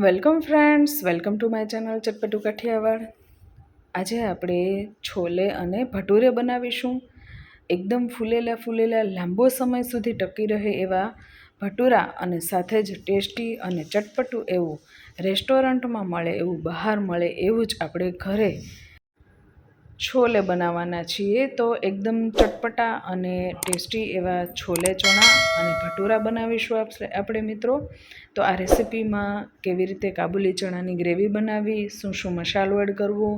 Welcome friends, welcome to my channel Chatpatu Kathiawad. આજે આપણે છોલે અને ભટુરે બનાવીશું. એકદમ ફૂલેલા લાંબો સમય સુધી ટકી રહે એવા ભટુરા અને સાથે જ ટેસ્ટી અને ચટપટું એવું રેસ્ટોરન્ટમાં મળે એવું, બહાર મળે એવું જ આપણે ઘરે છોલે બનાવવાના છીએ. તો એકદમ ચટપટા અને ટેસ્ટી એવા છોલે ચણા અને ભટુરા બનાવીશું આપણે મિત્રો. તો આ રેસિપીમાં કેવી રીતે કાબુલી ચણાની ગ્રેવી બનાવવી, શું શું મસાલો એડ કરવો,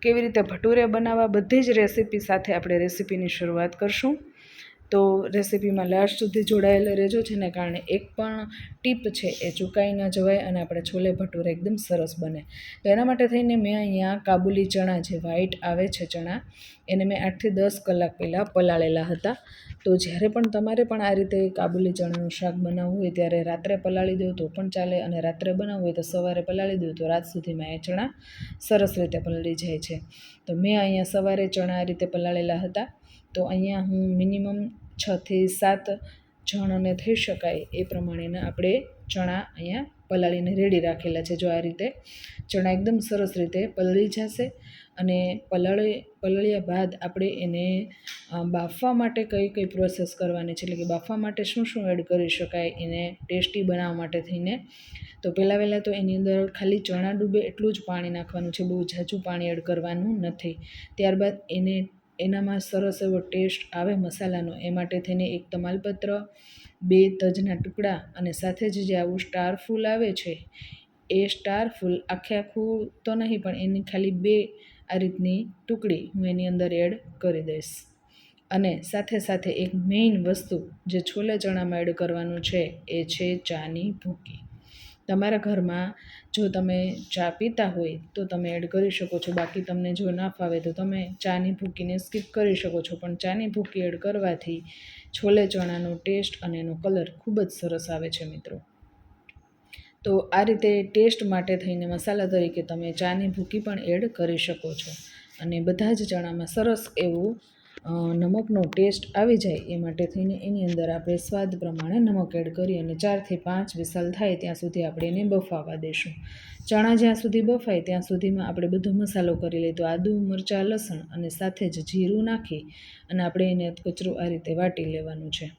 કેવી રીતે ભટુરે બનાવવા, બધી જ રેસિપી સાથે આપણે રેસિપીની શરૂઆત કરશું. તો રેસિપીમાં લાસ્ટ સુધી જોડાયેલા રહેજો, જેને કારણે એક પણ ટીપ છે એ ચૂકાઈ ન જવાય અને આપણે છોલે ભટુરે એકદમ સરસ બને. તો એના માટે થઈને મેં અહીંયા કાબુલી ચણા, જે વ્હાઈટ આવે છે ચણા, એને મેં 8થી 10 કલાક પહેલાં પલાળેલા હતા. તો જ્યારે પણ તમારે પણ આ રીતે કાબુલી ચણાનું શાક બનાવવું હોય ત્યારે રાત્રે પલાળી દો તો પણ ચાલે, અને રાત્રે બનાવવું હોય તો સવારે પલાળી દો તો રાત સુધીમાં એ ચણા સરસ રીતે પલળી જાય છે. તો મેં અહીંયા સવારે ચણા આ રીતે પલાળેલા હતા. તો અહીંયા હું મિનિમમ 6થી 7 જણને થઈ શકાય એ પ્રમાણેના આપણે ચણા અહીંયા પલાળીને રેડી રાખેલા છે. જો આ રીતે ચણા એકદમ સરસ રીતે પલળી જશે અને પલળ્યા બાદ આપણે એને બાફવા માટે કઈ પ્રોસેસ કરવાની છે, એટલે કે બાફવા માટે શું શું એડ કરી શકાય એને ટેસ્ટી બનાવવા માટે થઈને. તો પહેલાં તો એની અંદર ખાલી ચણા ડૂબે એટલું જ પાણી નાખવાનું છે, બહુ ઝાઝું પાણી એડ કરવાનું નથી. ત્યારબાદ એનામાં સરસ એવો ટેસ્ટ આવે મસાલાનો, એ માટે થઈને 1 તમાલપત્ર, 2 તજના ટુકડા અને સાથે જ જે આવું સ્ટાર ફૂલ આવે છે એ સ્ટાર ફૂલ આખું તો નહીં, પણ એની ખાલી 2 આ રીતની ટુકડી હું એની અંદર એડ કરી દઈશ. અને સાથે એક મેઇન વસ્તુ જે છોલે ચણામાં એડ કરવાનું છે એ છે ચાની ભૂકી. તમારા ઘરમાં જો તમે ચા પીતા હોય તો તમે એડ કરી શકો છો, બાકી તમને જો ના ફાવે તો તમે ચાની ભૂકીને સ્કીપ કરી શકો છો. પણ ચાની ભૂકી એડ કરવાથી છોલે ચણાનો ટેસ્ટ અને એનો કલર ખૂબ જ સરસ આવે છે મિત્રો. તો આ રીતે ટેસ્ટ માટે થઈને મસાલા તરીકે તમે ચાની ભૂકી પણ એડ કરી શકો છો. અને બધા જ ચણામાં સરસ એવું નમકનો ટેસ્ટ આવી જાય એ માટે થઈને એની અંદર આપણે સ્વાદ પ્રમાણે નમક એડ કરી અને 4થી 5 વિસલ થાય ત્યાં સુધી આપણે એને બફાવા દઈશું. ચણા જ્યાં સુધી બફાય ત્યાં સુધીમાં આપણે બધો મસાલો કરી લઈએ. તો આદું, મરચાં, લસણ અને સાથે જ જીરું નાખી અને આપણે એને કચરું આ રીતે વાટી લેવાનું છે.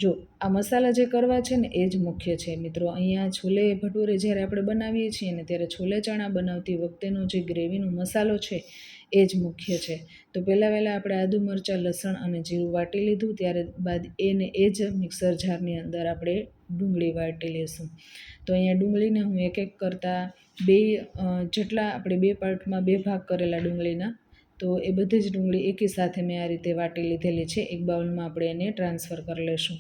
જો આ મસાલા જે કરવા છે ને એ જ મુખ્ય છે મિત્રો. અહીંયા છોલે ભટુરે જ્યારે આપણે બનાવીએ છીએ ને ત્યારે છોલે ચણા બનાવતી વખતેનો જે ગ્રેવીનો મસાલો છે એ જ મુખ્ય છે. તો પહેલાં આપણે આદું, મરચાં, લસણ અને જીરું વાટી લીધું. ત્યારબાદ એ જ મિક્સર જારની અંદર આપણે ડુંગળી વાટી લઈશું. તો અહીંયા ડુંગળીને હું એક કરતાં 2 જેટલા આપણે 2 પાર્ટમાં 2 ભાગ કરેલા ડુંગળીના, તો એ બધી જ ડુંગળી એકી સાથે મેં આ રીતે વાટી લીધેલી છે. એક બાઉલમાં આપણે એને ટ્રાન્સફર કરી લઈશું.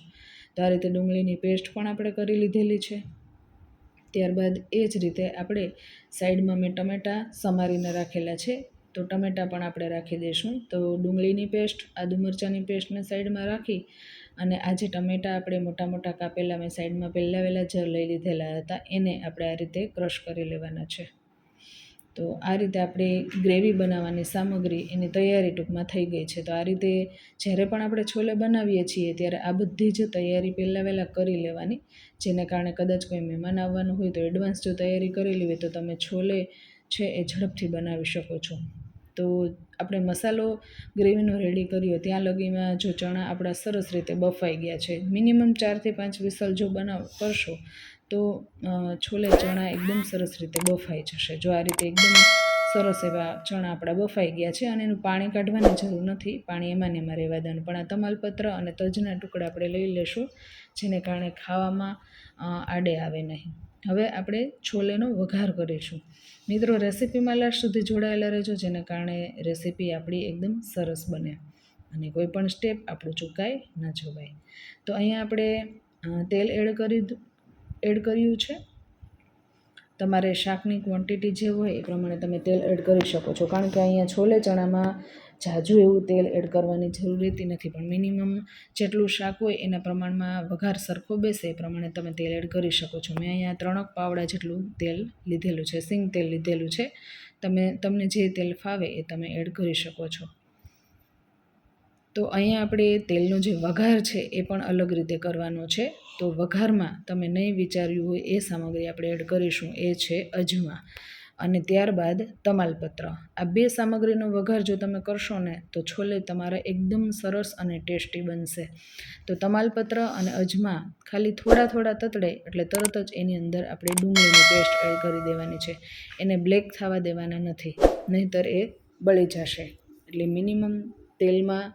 તો આ રીતે ડુંગળીની પેસ્ટ પણ આપણે કરી લીધેલી છે. ત્યારબાદ એ જ રીતે આપણે સાઈડમાં મેં ટમેટાં સમારીને રાખેલા છે, તો ટમેટાં પણ આપણે રાખી દઈશું. તો ડુંગળીની પેસ્ટ, આદુ મરચાંની પેસ્ટને સાઈડમાં રાખી અને આ જે ટમેટાં આપણે મોટા કાપેલા મેં સાઈડમાં પહેલાં જ લઈ લીધેલા હતા એને આપણે આ રીતે ક્રશ કરી લેવાના છે. તો આ રીતે આપણે ગ્રેવી બનાવવાની સામગ્રી એની તૈયારી ટૂંકમાં થઈ ગઈ છે. તો આ રીતે જ્યારે પણ આપણે છોલે બનાવીએ છીએ ત્યારે આ બધી જ તૈયારી પહેલાં કરી લેવાની, જેને કારણે કદાચ કોઈ મહેમાન આવવાનું હોય તો એડવાન્સ જો તૈયારી કરેલી હોય તો તમે છોલે છે એ ઝડપથી બનાવી શકો છો. તો આપણે મસાલો ગ્રેવીનો રેડી કર્યો ત્યાં લગીમાં જો ચણા આપણા સરસ રીતે બફાઈ ગયા છે. મિનિમમ 4થી 5 વિસલ જો કરશો તો છોલે ચણા એકદમ સરસ રીતે બફાઈ જશે. જો આ રીતે એકદમ સરસ એવા ચણા આપણા બફાઈ ગયા છે અને એનું પાણી કાઢવાની જરૂર નથી, પાણી એમાં રહેવા દેવાનું. પણ આ તમાલપત્ર અને તજના ટુકડા આપણે લઈ લેશું, જેને કારણે ખાવામાં આડે આવે નહીં. હવે આપણે છોલેનો વઘાર કરીશું. મિત્રો રેસિપીમાં લાસ્ટ સુધી જોડાયેલા રહેજો, જેને કારણે રેસિપી આપણી એકદમ સરસ બને અને કોઈ પણ સ્ટેપ આપણું ચૂકાય ન જવાય. તો અહીંયા આપણે તેલ એડ કર્યું છે. તમારે શાકની ક્વોન્ટિટી જે હોય એ પ્રમાણે તમે તેલ એડ કરી શકો છો, કારણ કે અહીંયા છોલે ચણામાં ઝાઝું એવું તેલ એડ કરવાની જરૂર રહેતી નથી, પણ મિનિમમ જેટલું શાક હોય એના પ્રમાણમાં વઘાર સરખો બેસે એ પ્રમાણે તમે તેલ એડ કરી શકો છો. મેં અહીંયા 3 પાવડા જેટલું તેલ લીધેલું છે, સિંગ તેલ લીધેલું છે. તમને જે તેલ ફાવે એ તમે એડ કરી શકો છો. તો અહીંયા આપણે તેલનો જે વઘાર છે એ પણ અલગ રીતે કરવાનો છે. તો વઘારમાં તમે નહીં વિચાર્યું હોય એ સામગ્રી આપણે એડ કરીશું, એ છે અજમા અને ત્યારબાદ તમાલપત્ર. આ બે સામગ્રીનો વઘાર જો તમે કરશો ને તો છોલે તમારા એકદમ સરસ અને ટેસ્ટી બનશે. તો તમાલપત્ર અને અજમા ખાલી થોડા થોડા તતડે એટલે તરત જ એની અંદર આપણે ડુંગળીની પેસ્ટ એડ કરી દેવાની છે. એને બ્લેક થવા દેવાના નથી, નહીંતર એ બળી જશે. એટલે મિનિમમ તેલમાં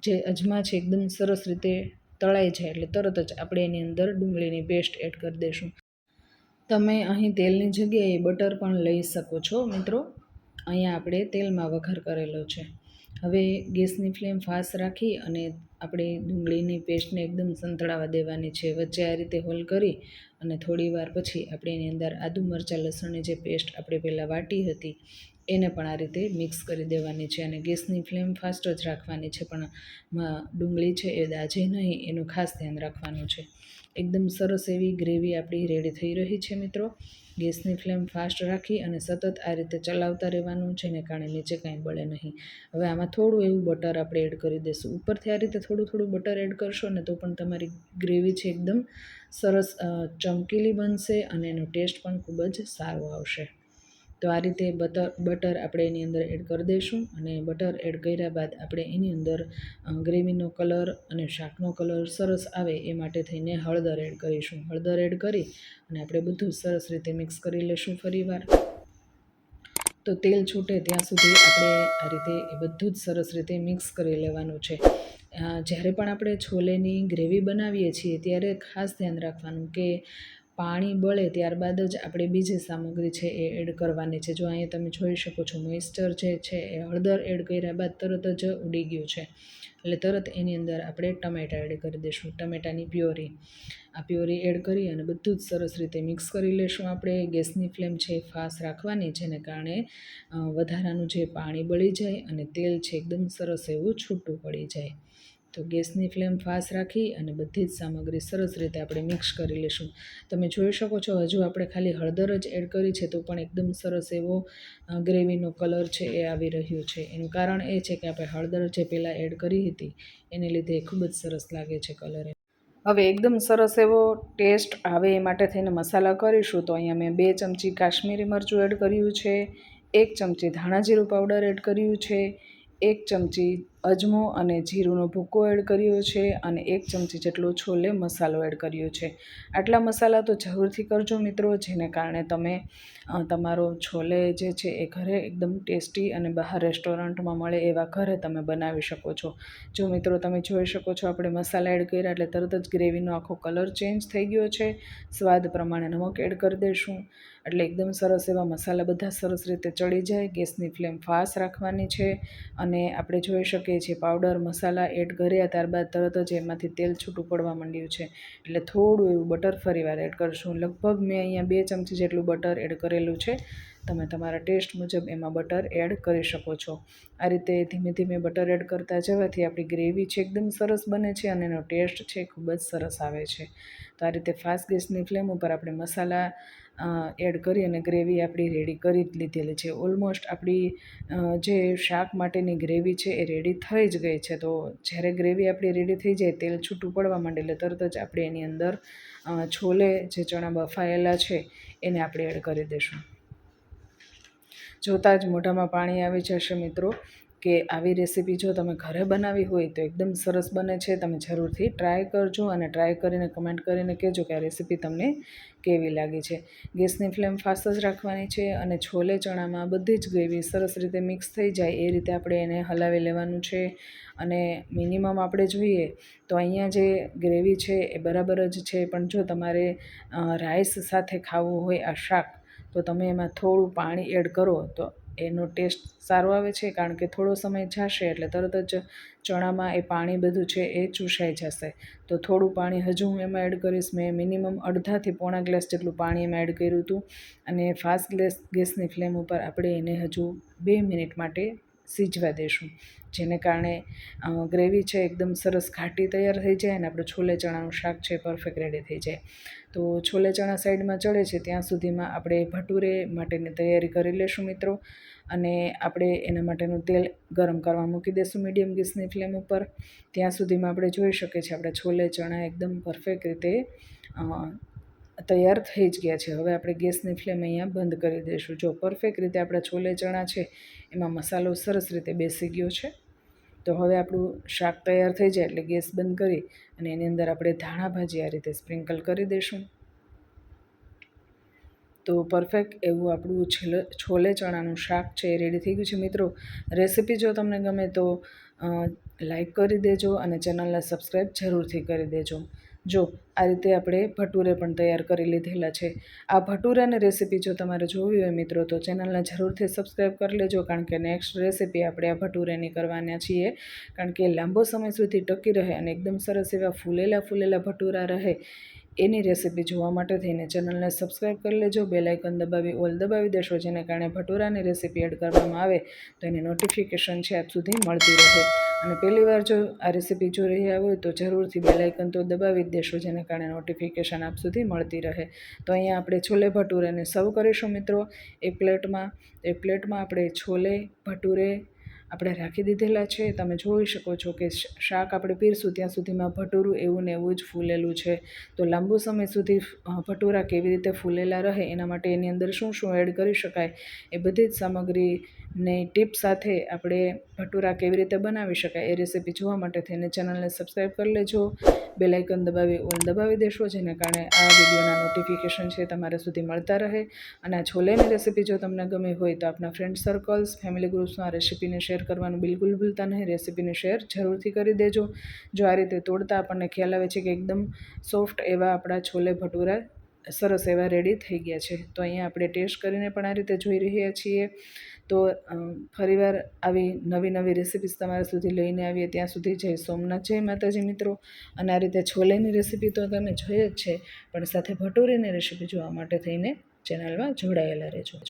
જે અજમા છે એકદમ સરસ રીતે તળાઈ જાય એટલે તરત જ આપણે એની અંદર ડુંગળીની પેસ્ટ એડ કરી દઈશું. તમે અહીં તેલની જગ્યાએ બટર પણ લઈ શકો છો મિત્રો. અહીંયા આપણે તેલમાં વઘાર કરેલો છે. હવે ગેસની ફ્લેમ ફાસ્ટ રાખી અને આપણે ડુંગળીની પેસ્ટને એકદમ સંતળાવા દેવાની છે. વચ્ચે આ રીતે હોલ કરી અને થોડી વાર પછી આપણે એની અંદર આદુ મરચાં લસણની જે પેસ્ટ આપણે પહેલાં વાટી હતી એને પણ આ રીતે મિક્સ કરી દેવાની છે અને ગેસની ફ્લેમ ફાસ્ટ જ રાખવાની છે. પણ ડુંગળી છે એ દાજે નહીં એનું ખાસ ધ્યાન રાખવાનું છે. એકદમ સરસ એવી ગ્રેવી આપણી રેડી થઈ રહી છે મિત્રો. ગેસની ફ્લેમ ફાસ્ટ રાખી અને સતત આ રીતે ચલાવતા રહેવાનું, જેને કારણે નીચે કાંઈ બળે નહીં. હવે આમાં થોડું એવું બટર આપણે એડ કરી દઈશું. ઉપરથી આ રીતે થોડું થોડું બટર એડ કરશો ને તો પણ તમારી ગ્રેવી છે એકદમ સરસ ચમકીલી બનશે અને એનો ટેસ્ટ પણ ખૂબ જ સારો આવશે. તો આ રીતે બટર આપણે એની અંદર એડ કરી દઈશું અને બટર એડ કર્યા બાદ આપણે એની અંદર ગ્રેવીનો કલર અને શાકનો કલર સરસ આવે એ માટે થઈને હળદર એડ કરીશું. હળદર એડ કરી અને આપણે બધું સરસ રીતે મિક્સ કરી લઈશું ફરીવાર. તો તેલ છૂટે ત્યાં સુધી આપણે આ રીતે એ બધું જ સરસ રીતે મિક્સ કરી લેવાનું છે. જ્યારે પણ આપણે છોલેની ગ્રેવી બનાવીએ છીએ ત્યારે ખાસ ધ્યાન રાખવાનું કે પાણી બળે ત્યારબાદ જ આપણે બીજી સામગ્રી છે એ એડ કરવાની છે. જો અહીંયા તમે જોઈ શકો છો મોઇસ્ચર જે છે એ હળદર એડ કર્યા બાદ તરત જ ઉડી ગયું છે. એટલે તરત એની અંદર આપણે ટમેટાં એડ કરી દઈશું, ટમેટાની પ્યોરી. આ પ્યોરી એડ કરી અને બધું જ સરસ રીતે મિક્સ કરી લઈશું. આપણે ગેસની ફ્લેમ છે ફાસ્ટ રાખવાની, જેને કારણે વધારાનું જે પાણી બળી જાય અને તેલ છે એકદમ સરસ એવું છૂટું પડી જાય. તો ગેસની ફ્લેમ ફાસ્ટ રાખી અને બધી જ સામગ્રી સરસ રીતે આપણે મિક્સ કરી લઈશું. તમે જોઈ શકો છો હજુ આપણે ખાલી હળદર જ એડ કરી છે તો પણ એકદમ સરસ એવો ગ્રેવીનો કલર છે એ આવી રહ્યો છે. એનું કારણ એ છે કે આપણે હળદર જે પહેલાં એડ કરી હતી એને લીધે ખૂબ જ સરસ લાગે છે કલર. હવે એકદમ સરસ એવો ટેસ્ટ આવે એ માટે થઈને મસાલા કરીશું. તો અહીંયા મેં 2 ચમચી કાશ્મીરી મરચું એડ કર્યું છે, 1 ચમચી ધાણા જીરું પાવડર એડ કર્યું છે, 1 ચમચી અજમો અને જીરુંનો ભૂકો એડ કર્યો છે અને 1 ચમચી જેટલો છોલે મસાલો એડ કર્યો છે. આટલા મસાલા તો જરૂરથી કરજો મિત્રો, જેને કારણે તમે તમારો છોલે જે છે એ ઘરે એકદમ ટેસ્ટી અને બહાર રેસ્ટોરન્ટમાં મળે એવા ઘરે તમે બનાવી શકો છો. જો મિત્રો તમે જોઈ શકો છો આપણે મસાલા એડ કર્યા એટલે તરત જ ગ્રેવીનો આખો કલર ચેન્જ થઈ ગયો છે. સ્વાદ પ્રમાણે નમક એડ કરી દઈશું એટલે એકદમ સરસ એવા મસાલા બધા સરસ રીતે ચડી જાય. ગેસની ફ્લેમ ફાસ્ટ રાખવાની છે અને આપણે જોઈ શકીએ છીએ પાવડર મસાલા એડ કર્યા ત્યારબાદ તરત જ એમાંથી તેલ છૂટું પડવા માંડ્યું છે. એટલે થોડું એવું બટર ફરીવાર એડ કરશું. લગભગ મેં અહીંયા 2 ચમચી જેટલું બટર એડ કરેલું છે. તમે તમારા ટેસ્ટ મુજબ એમાં બટર એડ કરી શકો છો. આ રીતે ધીમે ધીમે બટર એડ કરતા જવાથી આપણી ગ્રેવી છે એકદમ સરસ બને છે અને એનો ટેસ્ટ છે ખૂબ જ સરસ આવે છે. તો આ રીતે ફાસ્ટ ગેસની ફ્લેમ ઉપર આપણે મસાલા એડ કરી અને ગ્રેવી આપણી રેડી કરી જ લીધેલી છે. ઓલમોસ્ટ આપણી જે શાક માટેની ગ્રેવી છે એ રેડી થઈ જ ગઈ છે. તો જ્યારે ગ્રેવી આપણી રેડી થઈ જાય, તેલ છૂટું પડવા માંડે એટલે તરત જ આપણે એની અંદર છોલે જે ચણા બફાયેલા છે એને આપણે એડ કરી દઈશું. જોતાં જ મોઢામાં પાણી આવી જશે મિત્રો કે આવી રેસીપી જો તમે ઘરે બનાવી હોય તો એકદમ સરસ બને છે. તમે જરૂરથી ટ્રાય કરજો અને ટ્રાય કરીને કમેન્ટ કરીને કહેજો કે આ રેસીપી તમને કેવી લાગી છે. ગેસની ફ્લેમ ફાસ્ટ જ રાખવાની છે અને છોલે ચણામાં બધી જ ગ્રેવી સરસ રીતે મિક્સ થઈ જાય એ રીતે આપણે એને હલાવી લેવાનું છે. અને મિનિમમ આપણે જોઈએ તો અહીંયા જે ગ્રેવી છે એ બરાબર જ છે, પણ જો તમારે રાઈસ સાથે ખાવું હોય આ શાક તો તમે એમાં થોડું પાણી એડ કરો તો એનો ટેસ્ટ સારો આવે છે. કારણ કે થોડો સમય જશે એટલે તરત જ ચણામાં એ પાણી બધું છે એ ચૂસાઈ જશે. તો થોડું પાણી હજુ હું એમાં એડ કરીશ. મેં મિનિમમ અડધાથી પોણા ગ્લાસ જેટલું પાણી એમાં એડ કર્યું હતું અને ફાસ્ટ ગેસની ફ્લેમ ઉપર આપણે એને હજુ 2 મિનિટ માટે સીજવા દેશું, જેને કારણે ગ્રેવી છે એકદમ સરસ ઘાટી તૈયાર થઈ જાય અને આપણું છોલે ચણાનું શાક છે પરફેક્ટ રેડી થઈ જાય. તો છોલે ચણા સાઈડમાં ચડે છે ત્યાં સુધીમાં આપણે ભટુરે માટેની તૈયારી કરી લેશું મિત્રો. અને આપણે એના માટેનું તેલ ગરમ કરવા મૂકી દઈશું મીડિયમ ગેસની ફ્લેમ ઉપર. ત્યાં સુધીમાં આપણે જોઈ શકીએ છીએ આપણા છોલે ચણા એકદમ પરફેક્ટ રીતે તૈયાર થઈ જ ગયા છે. હવે આપણે ગેસની ફ્લેમ અહીંયા બંધ કરી દઈશું. જો પરફેક્ટ રીતે આપણા છોલે ચણા છે એમાં મસાલો સરસ રીતે બેસી ગયો છે. તો હવે આપણું શાક તૈયાર થઈ જાય એટલે ગેસ બંધ કરી અને એની અંદર આપણે ધાણા ભાજી આ રીતે સ્પ્રિંકલ કરી દઈશું. તો પરફેક્ટ એવું આપણું છોલે ચણાનું શાક છે એ રેડી થઈ ગયું છે મિત્રો. રેસીપી જો તમને ગમે તો લાઈક કરી દેજો અને ચેનલને સબસ્ક્રાઈબ જરૂરથી કરી દેજો. જો આ રીતે આપણે ભટુરે પણ તૈયાર કરી લીધેલા છે. આ ભટુરાની રેસીપી જો તમારે જોવી હોય મિત્રો તો ચેનલને જરૂરથી સબસ્ક્રાઈબ કરી લેજો, કારણ કે નેક્સ્ટ રેસીપી આપણે આ ભટુરેની કરવાના છીએ. કારણ કે લાંબો સમય સુધી ટકી રહે અને એકદમ સરસ એવા ફૂલેલા ભટુરા રહે એની રેસીપી જોવા માટે થઈને ચેનલને સબસ્ક્રાઈબ કરી લેજો. બેલ આઇકન દબાવી ઓલ દબાવી દેશો, જેને કારણે ભટુરાની રેસીપી એડ કરવામાં આવે તો એની નોટિફિકેશન છે આપ સુધી મળતી રહે. અને પહેલી વાર જો આ રેસીપી જોઈ રહ્યા હોય તો જરૂરથી બેલ આઇકન તો દબાવી જ દેશો, જેને કારણે નોટિફિકેશન આપ સુધી મળતી રહે. તો અહીંયા આપણે છોલે ભટુરેને સર્વ કરીશું મિત્રો એક પ્લેટમાં. આપણે છોલે ભટુરે આપણે રાખી દીધેલા છે. તમે જોઈ શકો છો કે શાક આપણે પીરશું ત્યાં સુધીમાં ભટુરું એવું ને એવું જ ફૂલેલું છે. તો લાંબો સમય સુધી ભટુરા કેવી રીતે ફૂલેલા રહે એના માટે એની અંદર શું શું એડ કરી શકાય એ બધી જ સામગ્રીની ટીપ સાથે આપણે ભટુરા કેવી રીતે બનાવી શકાય એ રેસીપી જોવા માટે થઈને ચેનલને સબસ્ક્રાઈબ કરી લેજો. બેલ આઇકન દબાવી ઓલ દબાવી દેશો, જેને કારણે આ વિડીયોના નોટિફિકેશન છે તમારા સુધી મળતા રહે. અને આ છોલેની રેસીપી જો તમને ગમી હોય તો આપણા ફ્રેન્ડ સર્કલ્સ, ફેમિલી ગ્રુપ્સમાં આ રેસીપીને શેર કરવાનું બિલકુલ ભૂલતા નહીં. રેસીપીને શેર જરૂરથી કરી દેજો. જો આ રીતે તોડતા આપણને ખ્યાલ આવે છે કે એકદમ સોફ્ટ એવા આપણા છોલે ભટુરા સરસ એવા રેડી થઈ ગયા છે. તો અહીંયા આપણે ટેસ્ટ કરીને પણ આ રીતે જોઈ રહ્યા છીએ. તો ફરીવાર આવી નવી રેસીપીસ તમારા સુધી લઈને આવીએ ત્યાં સુધી જય સોમનાથ, જય માતાજી મિત્રો. અને આ રીતે છોલેની રેસીપી તો તમે જોઈ જ છે, પણ સાથે ભટુરેની રેસીપી જોવા માટે થઈને ચેનલમાં જોડાયેલા રહેજો.